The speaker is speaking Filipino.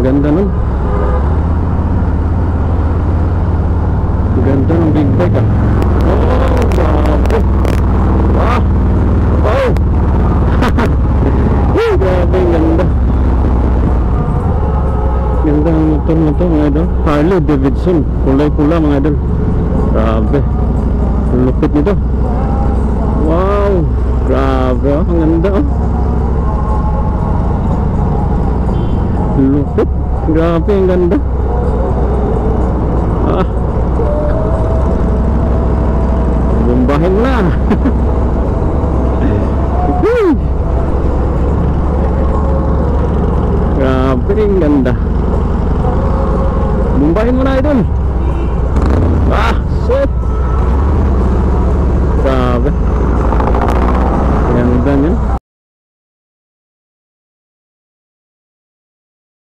ganda nun. Ang ganda ng big bike ah. Oh, grabe. Wow. Wow. Grabe, ang ganda. Ganda ang motor na to mga idol. Harley Davidson, kulay pula mga idol. Grabe, lupit nito. Wow, grabe oh, ang ganda oh. Lupit, grabe ang ganda. Bombahin na.